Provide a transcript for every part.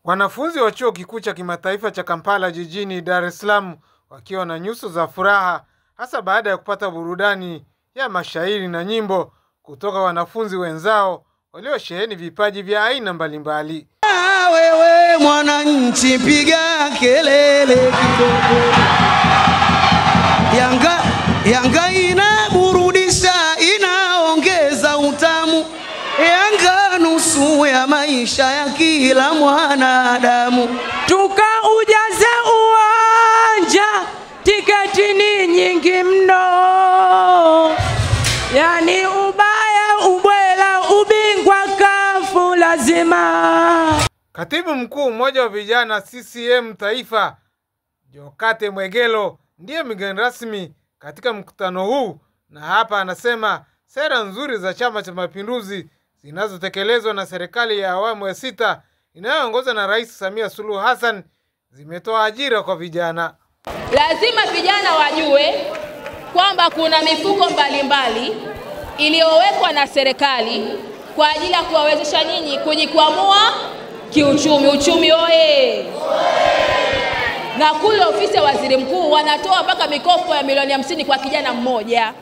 Wanafunzi wa chuo kikuu cha kimataifa cha Kampala jijini Dar es Salaam wakiwa na nyuso za furaha hasa baada ya kupata burudani ya mashairi na nyimbo kutoka wanafunzi wenzao waliosheheni vipaji vya aina mbalimbali. Wewe mwananchi piga kelele kidogo. Yanga inaburudisha, inaongeza utamu. Yanga nusu ya maisha ya kila mwanadamu. Tukaujaze uwanja, tiketi ni nyingi mno. Yani ubaya ubwela ubingwa kafu lazima. Katibu mkuu mmoja wa vijana CCM Taifa, Jokate Mwegelo, ndiye mgeni rasmi katika mkutano huu, na hapa anasema sera nzuri za Chama cha Mapinduzi zinazotekelezwa na serikali ya awamu ya 6 inayoongozwa na Rais Samia Suluhu Hassan zimetoa ajira kwa vijana. Lazima vijana wajue kwamba kuna mifuko mbalimbali iliyowekwa na serikali kwa ajili ya kuwawezesha nyinyi kujikwamua kiuchumi. Uchumi oye! Na kule ofisi ya waziri mkuu wanatoa mpaka mikopo ya milioni 50 kwa kijana mmoja.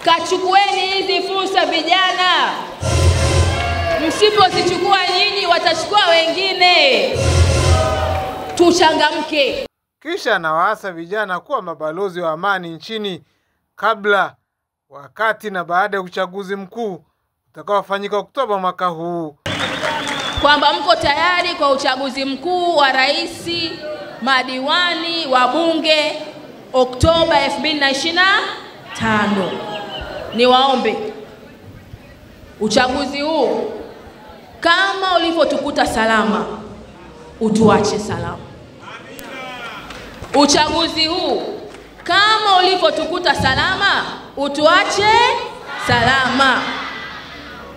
Kachukueni hizi fursa vijana. Msipozichukua nyinyi watachukua wengine. Tuchangamke. Kisha anawaasa vijana kuwa mabalozi wa amani nchini kabla, wakati na baada ya uchaguzi mkuu utakaofanyika Oktoba mwaka huu. Kwamba mko tayari kwa uchaguzi mkuu wa rais, madiwani, wabunge Oktoba 2025. Niwaombe uchaguzi huu kama ulivyotukuta salama, utuache salama. Uchaguzi huu kama ulivyotukuta salama, utuache salama.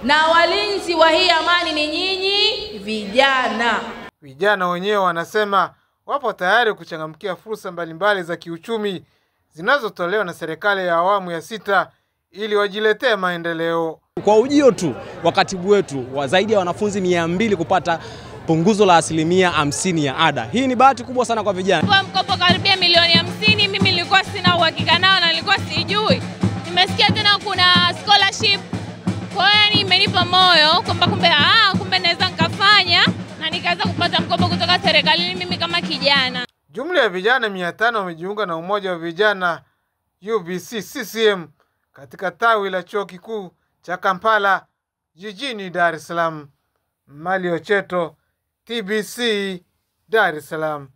Na walinzi wa hii amani ni nyinyi vijana. Vijana wenyewe wanasema wapo tayari kuchangamkia fursa mbalimbali za kiuchumi zinazotolewa na serikali ya awamu ya 6 ili wajiletee maendeleo. Kwa ujio tu wa katibu wetu wa zaidi ya wanafunzi 200 kupata punguzo la 50% ya ada. Hii ni bahati kubwa sana kwa vijana. Kwa mkopo karibia milioni 50, mimi nilikuwa sina uhakika nao na nilikuwa sijui. Nimesikia tena kuna scholarship. Kwa hiyo imenipa moyo kwamba kumbe naweza nikafanya na nikaweza kupata mkopo kutoka serikalini mimi kama kijana. Jumla ya vijana 500 wamejiunga na umoja wa vijana UVC CCM katika tawi la chuo kikuu cha Kampala jijini Dar es Salaam. Mali Ocheto, TBC, Dar es Salaam.